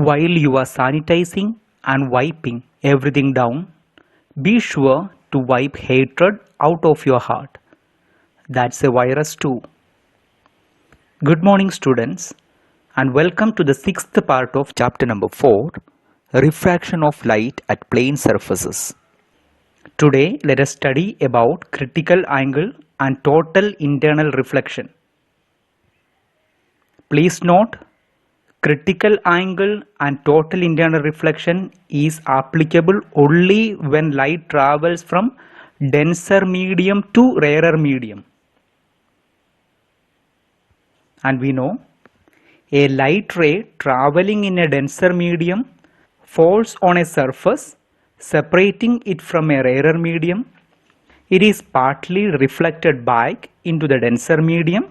While you are sanitizing and wiping everything down, be sure to wipe hatred out of your heart. That's a virus too. Good morning, students, and welcome to the sixth part of chapter number 4, Refraction of Light at Plane Surfaces. Today, let us study about critical angle and total internal reflection. Please note, critical angle and total internal reflection is applicable only when light travels from denser medium to rarer medium. And we know a light ray traveling in a denser medium falls on a surface separating it from a rarer medium. It is partly reflected back into the denser medium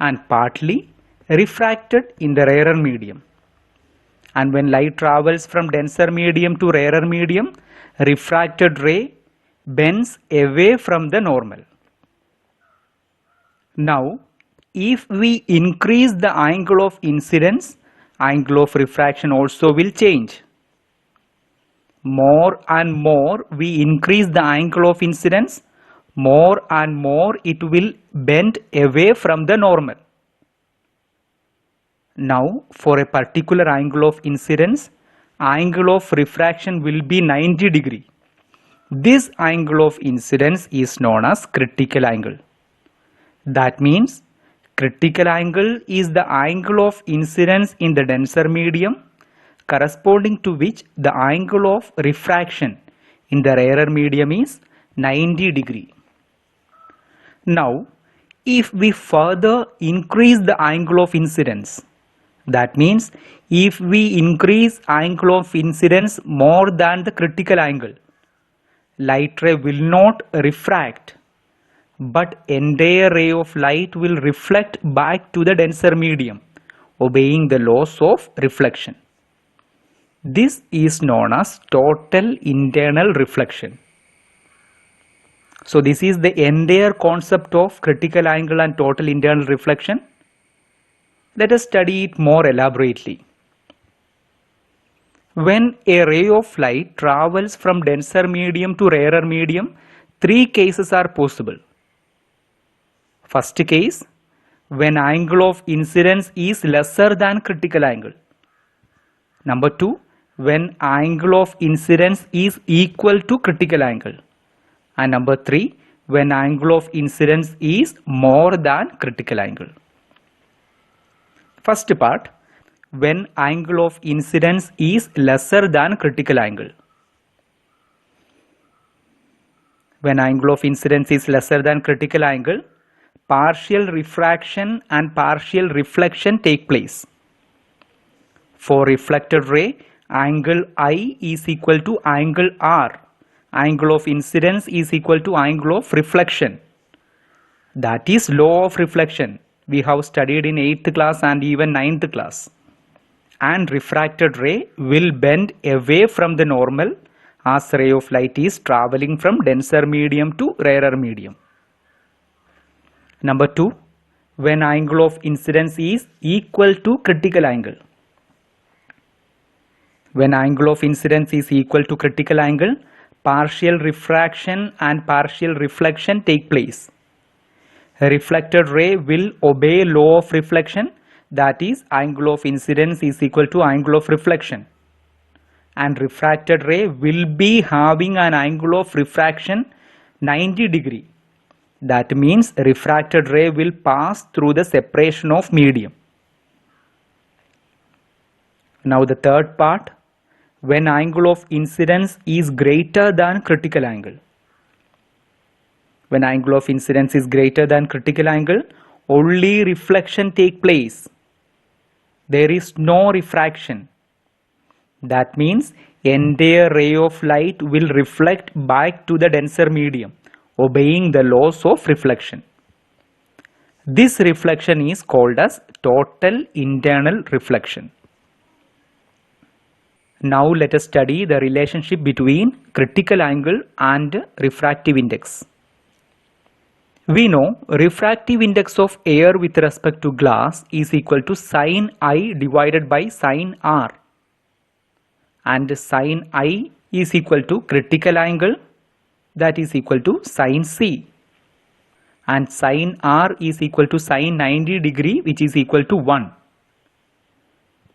and partly refracted in the rarer medium. And when light travels from denser medium to rarer medium, refracted ray bends away from the normal. Now, if we increase the angle of incidence, angle of refraction also will change. More and more we increase the angle of incidence, more and more it will bend away from the normal. Now, for a particular angle of incidence, angle of refraction will be 90 degree. This angle of incidence is known as critical angle. That means critical angle is the angle of incidence in the denser medium corresponding to which the angle of refraction in the rarer medium is 90 degree. Now, if we further increase the angle of incidence, that means if we increase angle of incidence more than the critical angle, light ray will not refract, but entire ray of light will reflect back to the denser medium, obeying the laws of reflection. This is known as total internal reflection. So this is the entire concept of critical angle and total internal reflection. Let us study it more elaborately. When a ray of light travels from denser medium to rarer medium, three cases are possible. First case, when angle of incidence is lesser than critical angle. Number 2, when angle of incidence is equal to critical angle. And number 3, when angle of incidence is more than critical angle. First part, when angle of incidence is lesser than critical angle. When angle of incidence is lesser than critical angle, partial refraction and partial reflection take place. For reflected ray, angle I is equal to angle R. Angle of incidence is equal to angle of reflection. That is law of reflection. We have studied in 8th class and even 9th class. And refracted ray will bend away from the normal as ray of light is traveling from denser medium to rarer medium. Number 2, when angle of incidence is equal to critical angle. When angle of incidence is equal to critical angle, partial refraction and partial reflection take place. A reflected ray will obey law of reflection, that is angle of incidence is equal to angle of reflection. And refracted ray will be having an angle of refraction 90 degree. That means refracted ray will pass through the separation of medium. Now the third part, when angle of incidence is greater than critical angle. When angle of incidence is greater than critical angle, only reflection take place. There is no refraction. That means entire ray of light will reflect back to the denser medium, obeying the laws of reflection. This reflection is called as total internal reflection. Now let us study the relationship between critical angle and refractive index. We know refractive index of air with respect to glass is equal to sin I divided by sin R. and sine I is equal to critical angle, that is equal to sine C, and sine R is equal to sine 90 degree, which is equal to 1.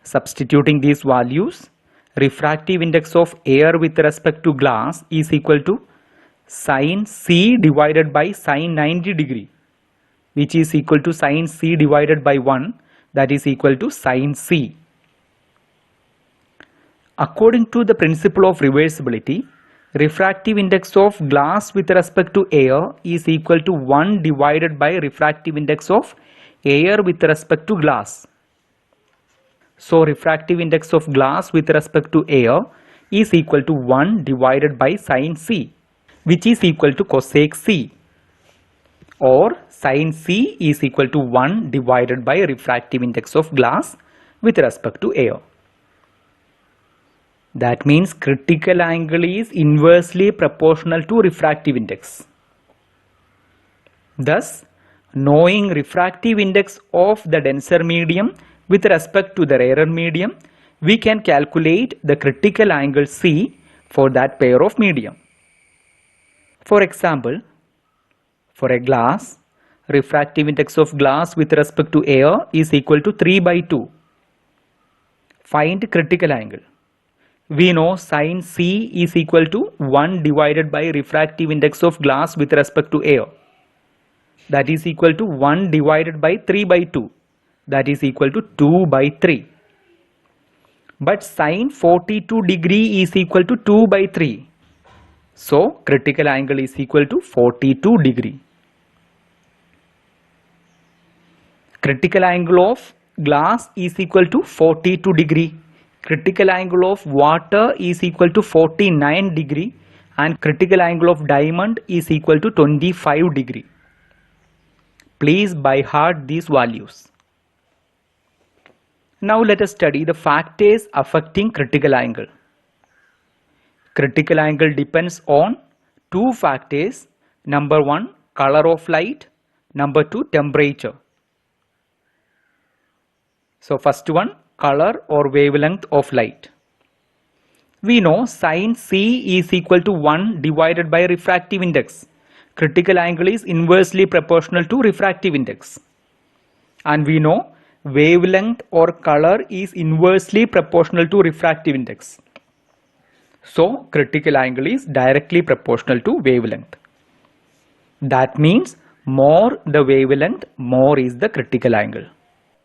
Substituting these values, refractive index of air with respect to glass is equal to sine C divided by sine 90 degree, which is equal to sine C divided by 1, that is equal to sine C. According to the principle of reversibility, refractive index of glass with respect to air is equal to 1 divided by refractive index of air with respect to glass. So refractive index of glass with respect to air is equal to 1 divided by sine C, which is equal to cosec C, or sine C is equal to 1 divided by refractive index of glass with respect to air. That means critical angle is inversely proportional to refractive index. Thus, knowing refractive index of the denser medium with respect to the rarer medium, we can calculate the critical angle C for that pair of medium. For example, for a glass, refractive index of glass with respect to air is equal to 3 by 2. Find critical angle. We know sine C is equal to 1 divided by refractive index of glass with respect to air. That is equal to 1 divided by 3 by 2. That is equal to 2 by 3. But sine 42 degree is equal to 2 by 3. So critical angle is equal to 42 degree. Critical angle of glass is equal to 42 degree. Critical angle of water is equal to 49 degree, and critical angle of diamond is equal to 25 degree. Please by heart these values. Now let us study the factors affecting critical angle. Critical angle depends on two factors. Number 1, color of light. Number 2, temperature. So first one, color or wavelength of light. We know sine C is equal to 1 divided by refractive index. Critical angle is inversely proportional to refractive index. And we know wavelength or color is inversely proportional to refractive index. So critical angle is directly proportional to wavelength. That means more the wavelength, more is the critical angle.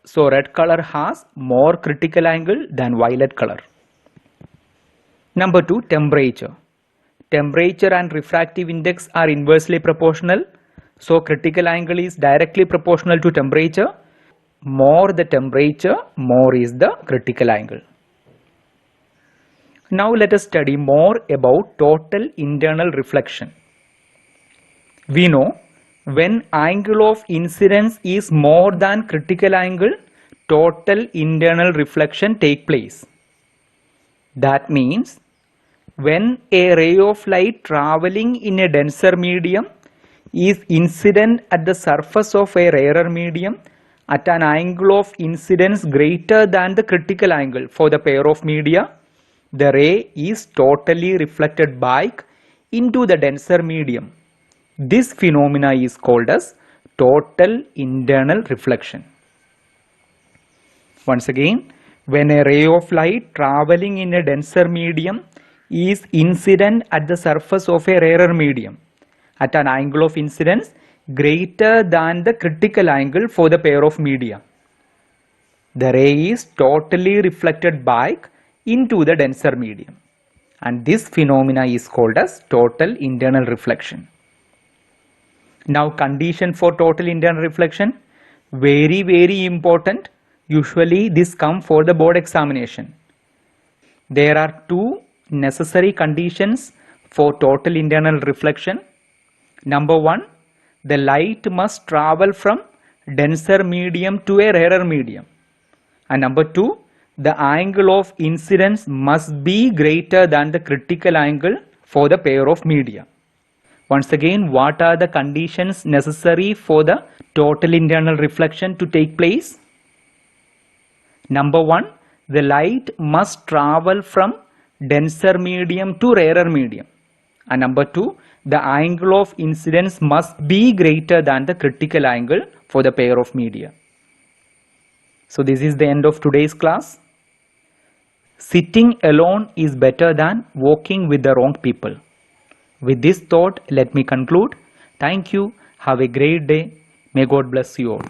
So red color has more critical angle than violet color. Number 2, temperature. Temperature and refractive index are inversely proportional. So critical angle is directly proportional to temperature. More the temperature, more is the critical angle. Now let us study more about total internal reflection. We know when angle of incidence is more than critical angle, total internal reflection take place. That means when a ray of light traveling in a denser medium is incident at the surface of a rarer medium at an angle of incidence greater than the critical angle for the pair of media, the ray is totally reflected back into the denser medium. This phenomena is called as total internal reflection. Once again, when a ray of light traveling in a denser medium is incident at the surface of a rarer medium at an angle of incidence greater than the critical angle for the pair of media, the ray is totally reflected back into the denser medium, and this phenomena is called as total internal reflection. Now condition for total internal reflection, very important. Usually this comes for the board examination. There are two necessary conditions for total internal reflection. Number 1, the light must travel from denser medium to a rarer medium. And number 2, the angle of incidence must be greater than the critical angle for the pair of media. Once again, what are the conditions necessary for the total internal reflection to take place? Number 1, the light must travel from denser medium to rarer medium. And number 2, the angle of incidence must be greater than the critical angle for the pair of media. So this is the end of today's class. Sitting alone is better than walking with the wrong people. With this thought, let me conclude. Thank you. Have a great day. May God bless you all.